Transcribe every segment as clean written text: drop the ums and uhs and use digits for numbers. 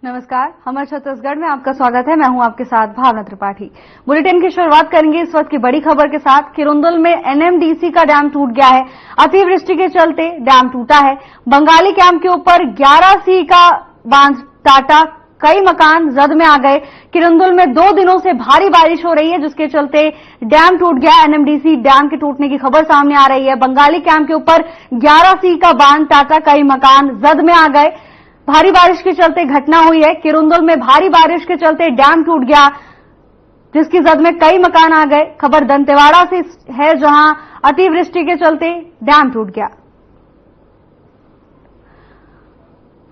नमस्कार, हमारे छत्तीसगढ़ में आपका स्वागत है। मैं हूं आपके साथ भावना त्रिपाठी। बुलेटिन की शुरुआत करेंगे इस वक्त की बड़ी खबर के साथ। किरंदुल में एनएमडीसी का डैम टूट गया है। अतिवृष्टि के चलते डैम टूटा है। बंगाली कैंप के ऊपर 11C का बांध टाटा, कई मकान जद में आ गए। किरंदुल में 2 दिनों से भारी बारिश हो रही है, जिसके चलते डैम टूट गया। एनएमडीसी डैम के टूटने की खबर सामने आ रही है। बंगाली कैंप के ऊपर 11C का बांध टाटा, कई मकान जद में आ गए। भारी बारिश के चलते घटना हुई है। किरंदुल में भारी बारिश के चलते डैम टूट गया, जिसकी जद में कई मकान आ गए। खबर दंतेवाड़ा से है, जहां अतिवृष्टि के चलते डैम टूट गया,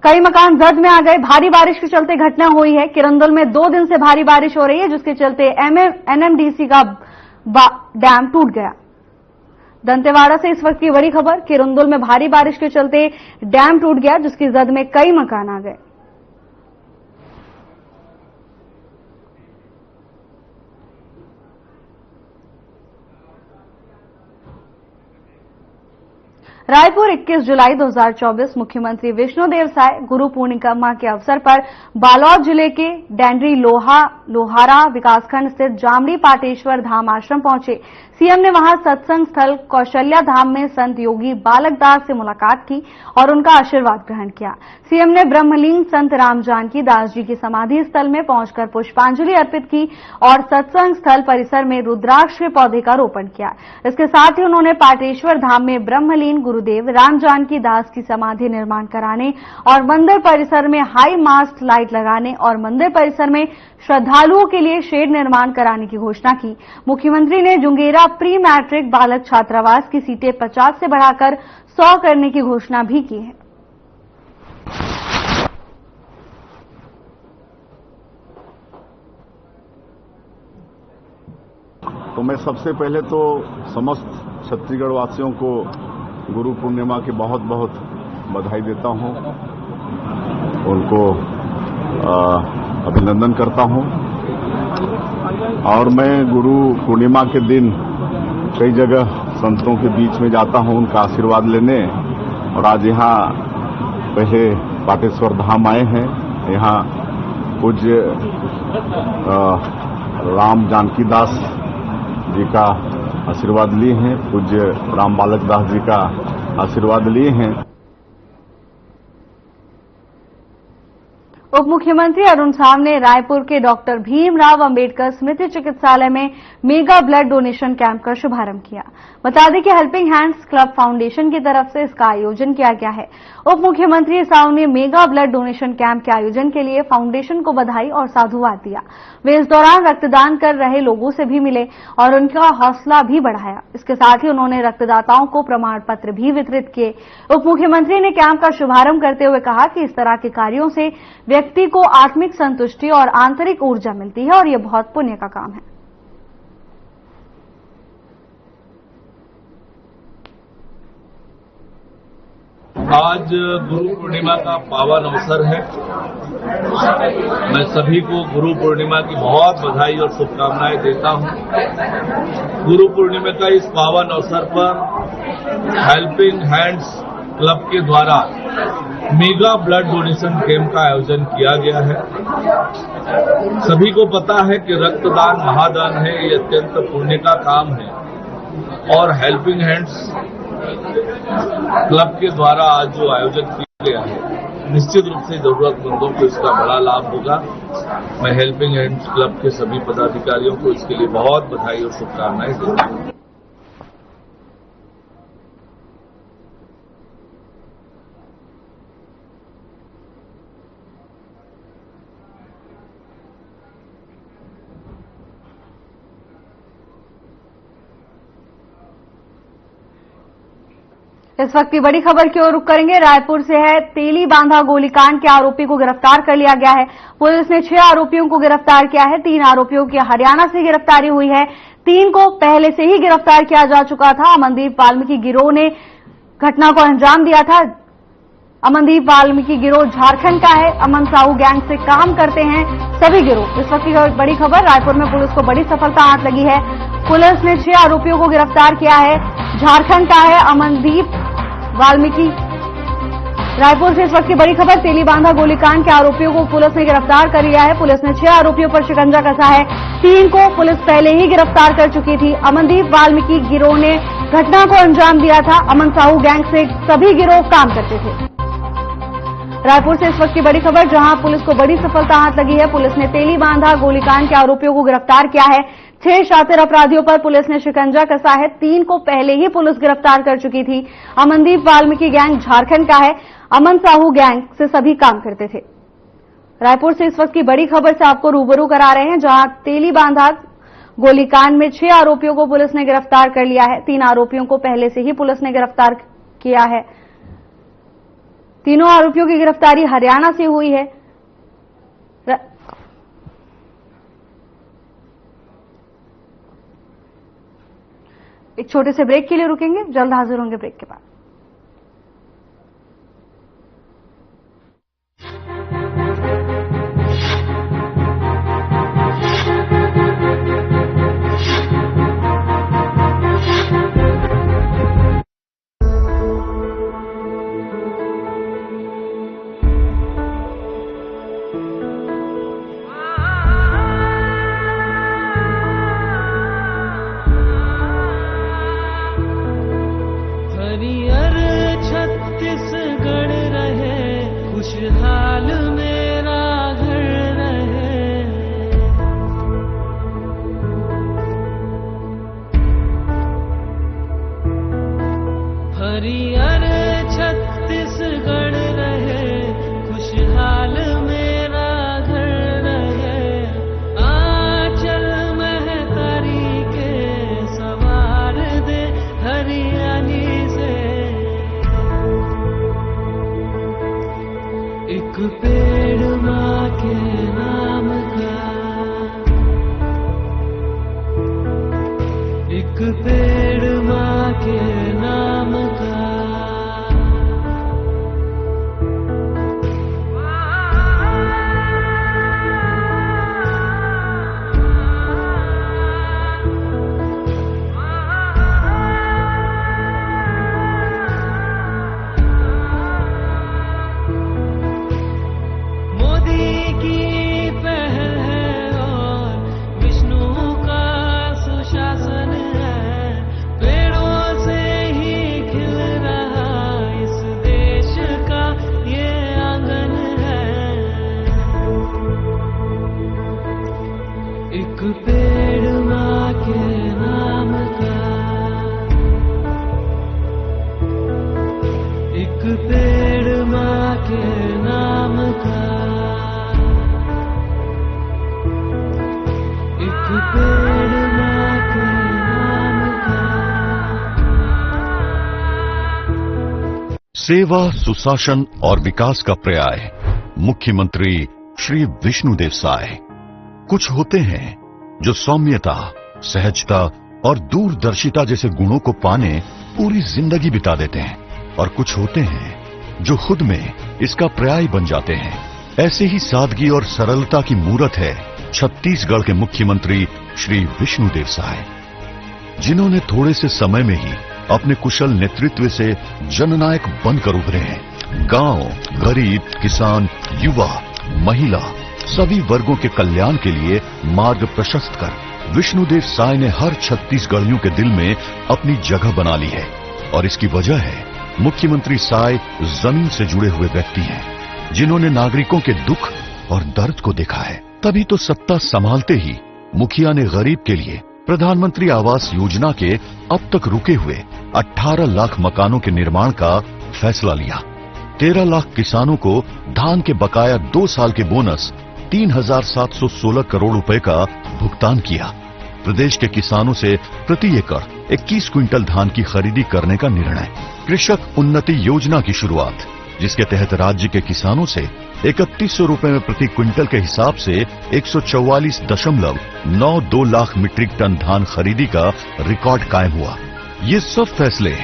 कई मकान जद में आ गए। भारी बारिश के चलते घटना हुई है। किरंदुल में 2 दिन से भारी बारिश हो रही है, जिसके चलते एनएमडीसी का डैम टूट गया। दंतेवाड़ा से इस वक्त की बड़ी खबर। किरंदुल में भारी बारिश के चलते डैम टूट गया, जिसकी जद में कई मकान आ गए। रायपुर 21 जुलाई 2024 मुख्यमंत्री विष्णुदेव साय गुरु पूर्णिमा के अवसर पर बालोद जिले के डेंड्री लोहारा विकासखंड स्थित जामड़ी पाटेश्वर धाम आश्रम पहुंचे। सीएम ने वहां सत्संग स्थल कौशल्या धाम में संत योगी बालक दास से मुलाकात की और उनका आशीर्वाद ग्रहण किया। सीएम ने ब्रह्मलीन संत राम जानकी दास जी की समाधि स्थल में पहुंचकर पुष्पांजलि अर्पित की और सत्संग स्थल परिसर में रुद्राक्ष के पौधे का रोपण किया। इसके साथ ही उन्होंने पाटेश्वर धाम में ब्रह्मलीन गुरुदेव राम जानकी दास की समाधि निर्माण कराने और मंदिर परिसर में हाई मास्ट लाइट लगाने और मंदिर परिसर में श्रद्धालुओं के लिए शेड निर्माण कराने की घोषणा की। मुख्यमंत्री ने जुंगेरा प्री मैट्रिक बालक छात्रावास की सीटें 50 से बढ़ाकर 100 करने की घोषणा भी की है। तो मैं सबसे पहले तो समस्त छत्तीसगढ़ वासियों को गुरु पूर्णिमा की बहुत बहुत बधाई देता हूं, उनको अभिनंदन करता हूं। और मैं गुरु पूर्णिमा के दिन कई जगह संतों के बीच में जाता हूं उनका आशीर्वाद लेने, और आज यहाँ पहले पाटेश्वर धाम आए हैं। यहाँ पूज्य राम जानकी दास जी का आशीर्वाद लिए हैं, पूज्य राम बालक दास जी का आशीर्वाद लिए हैं। उप मुख्यमंत्री अरुण साव ने रायपुर के डॉक्टर भीमराव अंबेडकर स्मृति चिकित्सालय में मेगा ब्लड डोनेशन कैंप का शुभारंभ किया। बता दें कि हेल्पिंग हैंड्स क्लब फाउंडेशन की तरफ से इसका आयोजन किया गया है। उप मुख्यमंत्री साव ने मेगा ब्लड डोनेशन कैंप के आयोजन के लिए फाउंडेशन को बधाई और साधुवाद दिया। वे इस दौरान रक्तदान कर रहे लोगों से भी मिले और उनका हौसला भी बढ़ाया। इसके साथ ही उन्होंने रक्तदाताओं को प्रमाण पत्र भी वितरित किए। उप मुख्यमंत्री ने कैंप का शुभारंभ करते हुए कहा कि इस तरह के कार्यों से व्यक्ति को आत्मिक संतुष्टि और आंतरिक ऊर्जा मिलती है और यह बहुत पुण्य का काम है। आज गुरु पूर्णिमा का पावन अवसर है। मैं सभी को गुरु पूर्णिमा की बहुत बधाई और शुभकामनाएं देता हूं। गुरु पूर्णिमा का इस पावन अवसर पर हेल्पिंग हैंड्स क्लब के द्वारा मेगा ब्लड डोनेशन कैंप का आयोजन किया गया है। सभी को पता है कि रक्तदान महादान है, ये अत्यंत पुण्य का काम है और हेल्पिंग हैंड्स क्लब के द्वारा आज जो आयोजन किया गया है, निश्चित रूप से जरूरतमंदों को इसका बड़ा लाभ होगा। मैं हेल्पिंग हैंड्स क्लब के सभी पदाधिकारियों को इसके लिए बहुत बधाई और शुभकामनाएं देता हूं। इस वक्त की बड़ी खबर की ओर रुख करेंगे। रायपुर से है। तेली बांधा गोलीकांड के आरोपी को गिरफ्तार कर लिया गया है। पुलिस ने 6 आरोपियों को गिरफ्तार किया है। 3 आरोपियों की हरियाणा से गिरफ्तारी हुई है। 3 को पहले से ही गिरफ्तार किया जा चुका था। अमनदीप वाल्मीकि गिरोह ने घटना को अंजाम दिया था। अमनदीप वाल्मीकि गिरोह झारखंड का है। अमन साहू गैंग से काम करते हैं सभी गिरोह। इस वक्त की बड़ी खबर। रायपुर में पुलिस को बड़ी सफलता हाथ लगी है। पुलिस ने 6 आरोपियों को गिरफ्तार किया है। झारखंड का है अमनदीप वाल्मीकि रायपुर से इस वक्त की बड़ी खबर, तेलीबांधा गोलीकांड के आरोपियों को पुलिस ने गिरफ्तार कर लिया है। पुलिस ने 6 आरोपियों पर शिकंजा कसा है। 3 को पुलिस पहले ही गिरफ्तार कर चुकी थी। अमनदीप वाल्मीकि गिरोह ने घटना को अंजाम दिया था। अमन साहू गैंग से सभी गिरोह काम करते थे। रायपुर से इस वक्त की बड़ी खबर, जहां पुलिस को बड़ी सफलता हाथ लगी है। पुलिस ने तेलीबांधा गोलीकांड के आरोपियों को गिरफ्तार किया है। 6 शातिर अपराधियों पर पुलिस ने शिकंजा कसा है। 3 को पहले ही पुलिस गिरफ्तार कर चुकी थी। अमनदीप वाल्मीकि गैंग झारखंड का है। अमन साहू गैंग से सभी काम करते थे। रायपुर से इस वक्त की बड़ी खबर से आपको रूबरू करा रहे हैं, जहां तेलीबांधा गोलीकांड में 6 आरोपियों को पुलिस ने गिरफ्तार कर लिया है। 3 आरोपियों को पहले से ही पुलिस ने गिरफ्तार किया है। तीनों आरोपियों की गिरफ्तारी हरियाणा से हुई है। एक छोटे से ब्रेक के लिए रुकेंगे, जल्द हाजिर होंगे ब्रेक के बाद। हरियर छत्तीसगढ़ रहे, खुशहाल मेरा घर रहे। हरियर छत्तीसगढ़ रहे, खुशहाल मेरा घर रहे। आंचल महतारी के सवार दे हरियाणी से। एक पेड़ माँ के नाम का, एक पेड़ माँ के नाम का। मोदी की पहल है और विष्णु का सुशासन है। पेड़ों से ही खिल रहा इस देश का ये आंगन है। एक पेड़ माँ के नाम का, एक पेड़ माँ के नाम का। एक पेड़ माँ के नाम का। सेवा, सुशासन और विकास का पर्याय मुख्यमंत्री श्री विष्णुदेव साय। कुछ होते हैं जो सौम्यता, सहजता और दूरदर्शिता जैसे गुणों को पाने पूरी जिंदगी बिता देते हैं, और कुछ होते हैं जो खुद में इसका पर्याय बन जाते हैं। ऐसे ही सादगी और सरलता की मूरत है छत्तीसगढ़ के मुख्यमंत्री श्री विष्णुदेव साय, जिन्होंने थोड़े से समय में ही अपने कुशल नेतृत्व से जननायक बनकर उभरे हैं। गांव, गरीब, किसान, युवा, महिला सभी वर्गों के कल्याण के लिए मार्ग प्रशस्त कर विष्णुदेव साय ने हर छत्तीसगढ़ियों के दिल में अपनी जगह बना ली है। और इसकी वजह है मुख्यमंत्री साय जमीन से जुड़े हुए व्यक्ति हैं, जिन्होंने नागरिकों के दुख और दर्द को देखा है। तभी तो सत्ता संभालते ही मुखिया ने गरीब के लिए प्रधानमंत्री आवास योजना के अब तक रुके हुए 18 लाख मकानों के निर्माण का फैसला लिया। 13 लाख किसानों को धान के बकाया 2 साल के बोनस 3,716 करोड़ रुपए का भुगतान किया। प्रदेश के किसानों से प्रति एकड़ 21 क्विंटल धान की खरीदी करने का निर्णय। कृषक उन्नति योजना की शुरुआत, जिसके तहत राज्य के किसानों से 3100 रुपए में प्रति क्विंटल के हिसाब से 144.92 लाख मीट्रिक टन धान खरीदी का रिकॉर्ड कायम हुआ। ये सब फैसले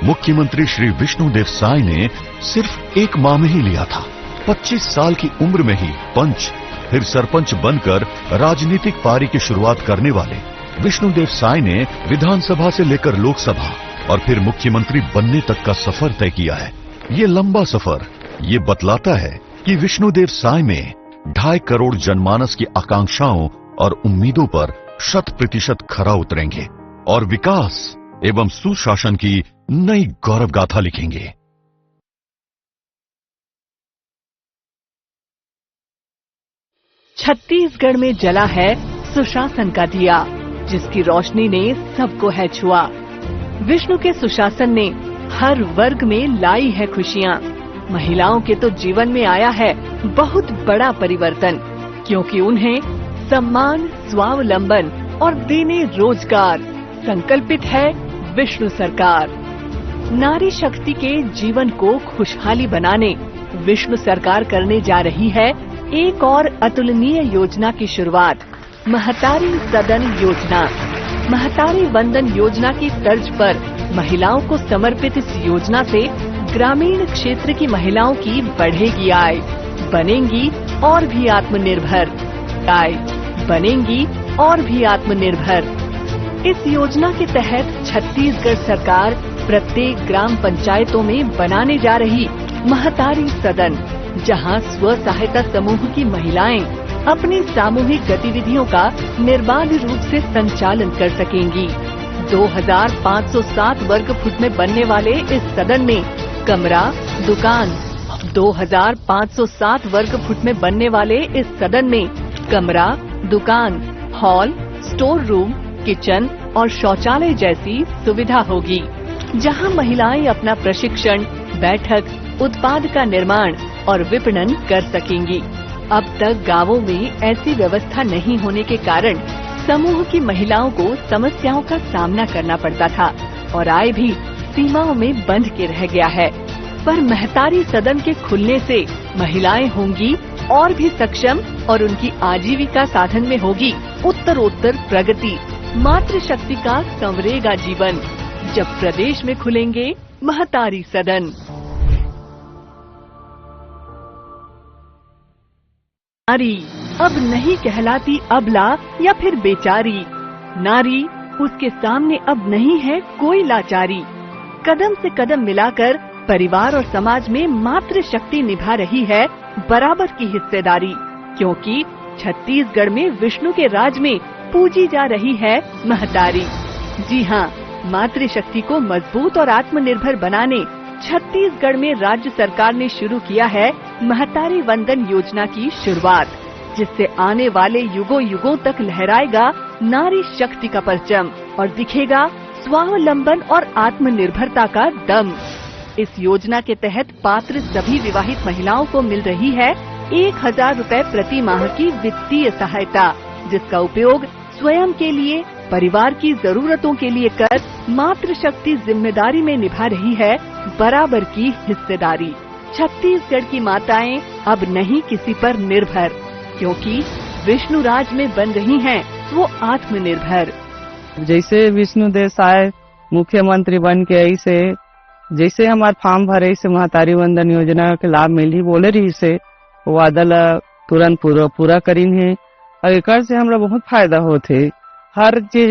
मुख्यमंत्री श्री विष्णुदेव साय ने सिर्फ 1 माह में ही लिया था। 25 साल की उम्र में ही पंच, फिर सरपंच बनकर राजनीतिक पारी की शुरुआत करने वाले विष्णुदेव साय ने विधानसभा से लेकर लोकसभा और फिर मुख्यमंत्री बनने तक का सफर तय किया है। ये लंबा सफर ये बतलाता है कि विष्णुदेव साय में 2.5 करोड़ जनमानस की आकांक्षाओं और उम्मीदों पर 100% खरा उतरेंगे और विकास एवं सुशासन की नई गौरव गाथा लिखेंगे। छत्तीसगढ़ में जला है सुशासन का दिया, जिसकी रोशनी ने सबको है छुआ। विष्णु के सुशासन ने हर वर्ग में लाई है खुशियाँ। महिलाओं के तो जीवन में आया है बहुत बड़ा परिवर्तन, क्योंकि उन्हें सम्मान, स्वावलंबन और देने रोजगार संकल्पित है विष्णु सरकार। नारी शक्ति के जीवन को खुशहाली बनाने विष्णु सरकार करने जा रही है एक और अतुलनीय योजना की शुरुआत, महतारी सदन योजना। महतारी वंदन योजना की तर्ज पर महिलाओं को समर्पित इस योजना से ग्रामीण क्षेत्र की महिलाओं की बढ़ेगी आय, बनेंगी और भी आत्मनिर्भर। आय बनेंगी और भी आत्मनिर्भर। इस योजना के तहत छत्तीसगढ़ सरकार प्रत्येक ग्राम पंचायतों में बनाने जा रही महतारी सदन, जहां स्व सहायता समूह की महिलाएं अपनी सामूहिक गतिविधियों का निर्बाध रूप से संचालन कर सकेंगी। 2507 वर्ग फुट में बनने वाले इस सदन में कमरा, दुकान। 2507 वर्ग फुट में बनने वाले इस सदन में कमरा, दुकान, हॉल, स्टोर रूम, किचन और शौचालय जैसी सुविधा होगी, जहां महिलाएं अपना प्रशिक्षण, बैठक, उत्पाद का निर्माण और विपणन कर सकेंगी। अब तक गांवों में ऐसी व्यवस्था नहीं होने के कारण समूह की महिलाओं को समस्याओं का सामना करना पड़ता था और आय भी सीमाओं में बंध के रह गया है। पर महतारी सदन के खुलने से महिलाएं होंगी और भी सक्षम और उनकी आजीविका साधन में होगी उत्तरोत्तर प्रगति। मातृशक्ति का संवरेगा जीवन, जब प्रदेश में खुलेंगे महतारी सदन। नारी अब नहीं कहलाती अबला या फिर बेचारी। नारी, उसके सामने अब नहीं है कोई लाचारी। कदम से कदम मिलाकर परिवार और समाज में मातृशक्ति निभा रही है बराबर की हिस्सेदारी, क्योंकि छत्तीसगढ़ में विष्णु के राज में पूजी जा रही है महतारी। जी हाँ, मातृशक्ति को मजबूत और आत्मनिर्भर बनाने छत्तीसगढ़ में राज्य सरकार ने शुरू किया है महतारी वंदन योजना की शुरुआत, जिससे आने वाले युगों युगों तक लहराएगा नारी शक्ति का परचम और दिखेगा स्वावलंबन और आत्मनिर्भरता का दम। इस योजना के तहत पात्र सभी विवाहित महिलाओं को मिल रही है 1000 रुपए प्रति माह की वित्तीय सहायता, जिसका उपयोग स्वयं के लिए, परिवार की जरूरतों के लिए कर मातृशक्ति जिम्मेदारी में निभा रही है बराबर की हिस्सेदारी। छत्तीसगढ़ की माताएं अब नहीं किसी पर निर्भर, क्योंकि विष्णु राज में बन रही हैं वो आत्मनिर्भर। जैसे विष्णुदेव साय मुख्यमंत्री बन के ऐसे जैसे हमार फॉर्म भरे से महतारी वंदन योजना के लाभ मिली बोले रही से वादा ला तुरंत पूरा करीन है और एक से हमरा बहुत फायदा होते। हर चीज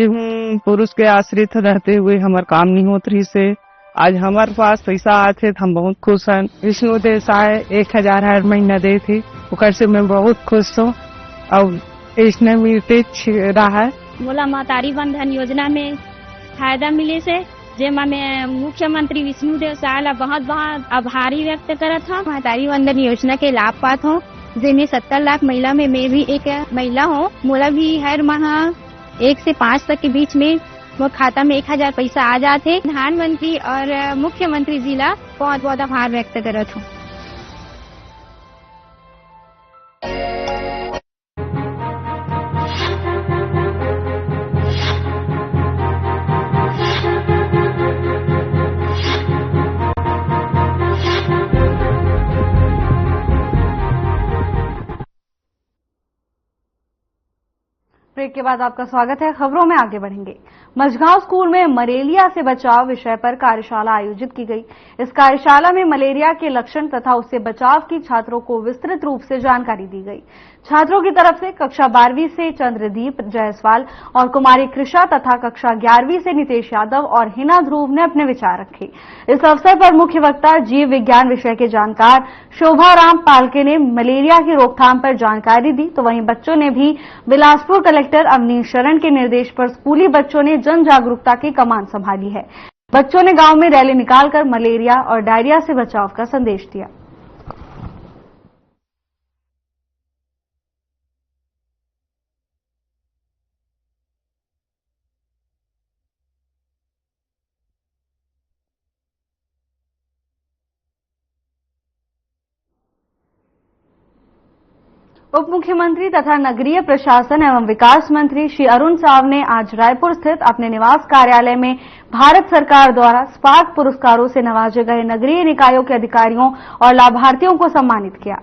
पुरुष के आश्रित रहते हुए हमार काम नहीं होत रही से आज हमारे पास पैसा आते हम बहुत खुश हैं। विष्णुदेव साय 1000 हर महीना दे थे, उकर से मैं बहुत खुश हूँ और इसने मिलते रहा है। मोला महतारी वंदन योजना में फायदा मिले से जेमा मैं मुख्यमंत्री विष्णुदेव साय ला बहुत बहुत आभारी व्यक्त करत हूँ। महतारी वंदन योजना के लाभ पात हूँ, जिनमें 70 लाख महिला में मैं भी एक महिला हूँ। मोला भी हर माह 1 से 5 तक के बीच में वो खाता में 1000 पैसा आ जाते। प्रधानमंत्री और मुख्यमंत्री जी ला बहुत बहुत आभार व्यक्त करत हूँ। ब्रेक के बाद आपका स्वागत है। खबरों में आगे बढ़ेंगे। मझगांव स्कूल में मलेरिया से बचाव विषय पर कार्यशाला आयोजित की गई। इस कार्यशाला में मलेरिया के लक्षण तथा उससे बचाव की छात्रों को विस्तृत रूप से जानकारी दी गई। छात्रों की तरफ से कक्षा 12वीं से चंद्रदीप जायसवाल और कुमारी कृषा तथा कक्षा 11वीं से नितेश यादव और हिना ध्रुव ने अपने विचार रखे। इस अवसर पर मुख्य वक्ता जीव विज्ञान विषय के जानकार शोभाराम पालके ने मलेरिया की रोकथाम पर जानकारी दी, तो वहीं बच्चों ने भी बिलासपुर कलेक्टर अवनीश शरण के निर्देश पर स्कूली बच्चों ने जन जागरूकता की कमान संभाली है। बच्चों ने गांव में रैली निकालकर मलेरिया और डायरिया से बचाव का संदेश दिया। उप मुख्यमंत्री तथा नगरीय प्रशासन एवं विकास मंत्री श्री अरुण साव ने आज रायपुर स्थित अपने निवास कार्यालय में भारत सरकार द्वारा स्पार्क पुरस्कारों से नवाजे गए नगरीय निकायों के अधिकारियों और लाभार्थियों को सम्मानित किया।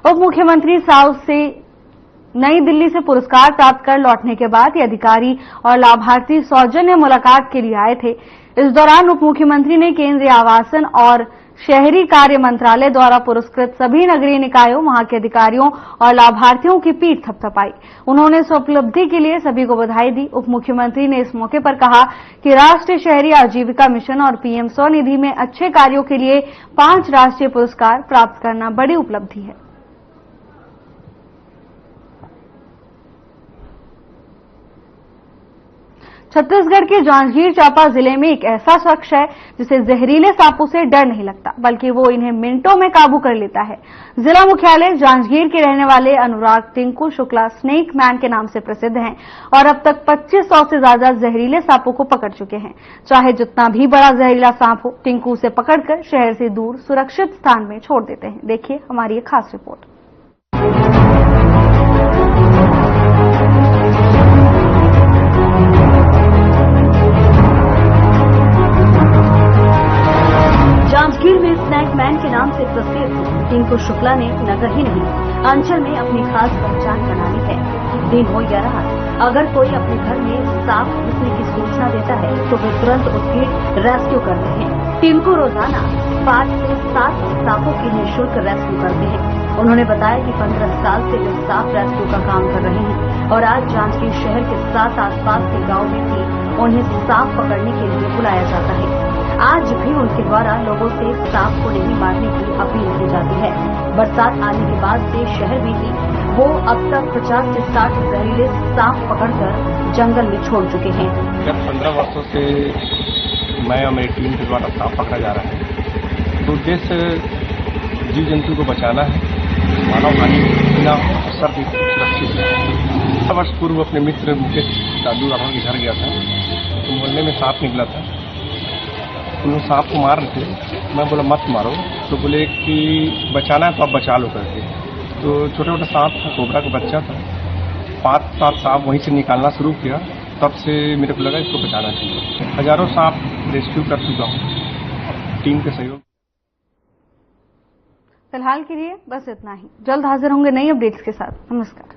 उप मुख्यमंत्री साव से नई दिल्ली से पुरस्कार प्राप्त कर लौटने के बाद ये अधिकारी और लाभार्थी सौजन्य मुलाकात के लिए आए थे। इस दौरान उप मुख्यमंत्री ने केंद्रीय आवासन और शहरी कार्य मंत्रालय द्वारा पुरस्कृत सभी नगरीय निकायों, वहां के अधिकारियों और लाभार्थियों की पीठ थपथपाई। उन्होंने इस उपलब्धि के लिए सभी को बधाई दी। उप मुख्यमंत्री ने इस मौके पर कहा कि राष्ट्रीय शहरी आजीविका मिशन और पीएम स्वनिधि में अच्छे कार्यों के लिए 5 राष्ट्रीय पुरस्कार प्राप्त करना बड़ी उपलब्धि है। छत्तीसगढ़ के जांजगीर चांपा जिले में एक ऐसा शख्स है जिसे जहरीले सांपों से डर नहीं लगता, बल्कि वो इन्हें मिनटों में काबू कर लेता है। जिला मुख्यालय जांजगीर के रहने वाले अनुराग टिंकू शुक्ला स्नेक मैन के नाम से प्रसिद्ध हैं और अब तक 2500 से ज्यादा जहरीले सांपों को पकड़ चुके हैं। चाहे जितना भी बड़ा जहरीला सांप हो, टिंकू उसे पकड़कर शहर से दूर सुरक्षित स्थान में छोड़ देते हैं। देखिए हमारी ये खास रिपोर्ट। जांजगीर में स्नैक मैन के नाम से प्रसिद्ध टिंकू शुक्ला ने नगर ही नहीं, अंचल में अपनी खास पहचान बना ली है। दिन हो या रात, अगर कोई अपने घर में सांप घुसने की सूचना देता है तो वे तुरंत उसकी रेस्क्यू करते हैं। टिंकू रोजाना 5 से 7 सांपों की निःशुल्क रेस्क्यू करते हैं। उन्होंने बताया कि 15 साल से वे सांप रेस्क्यू का काम कर रहे हैं और आज जांजगीर शहर के 7 आसपास के गाँव में भी उन्हें सांप पकड़ने के लिए बुलाया जाता है। आज भी उनके द्वारा लोगों से सांप को नहीं मारने की अपील की जाती है। बरसात आने के बाद से शहर में ही वो अब तक 50 से 60 जहरीले सांप पकड़कर जंगल में छोड़ चुके हैं। गत 15 वर्षों से मैं और मेरी टीम के द्वारा सांप पकड़ा जा रहा है। तो उद्देश्य जीव जंतु को बचाना है, मानव हानि बिना असर भी सुरक्षित है। 6 वर्ष पूर्व अपने मित्र मुकेश दादू राठौर के घर गया था, तो मोहल्ले में सांप निकला था। उन्होंने सांप को मार रहे थे, मैं बोला मत मारो, तो बोले कि बचाना है तो आप बचा लो करके। तो छोटे छोटे सांप था, कोबरा का बच्चा था, 5-7 सांप वहीं से निकालना शुरू किया। तब से मेरे को लगा इसको बचाना चाहिए। हजारों सांप रेस्क्यू कर चुका हूँ टीम के सहयोग। फिलहाल के लिए बस इतना ही। जल्द हाजिर होंगे नई अपडेट्स के साथ। नमस्कार।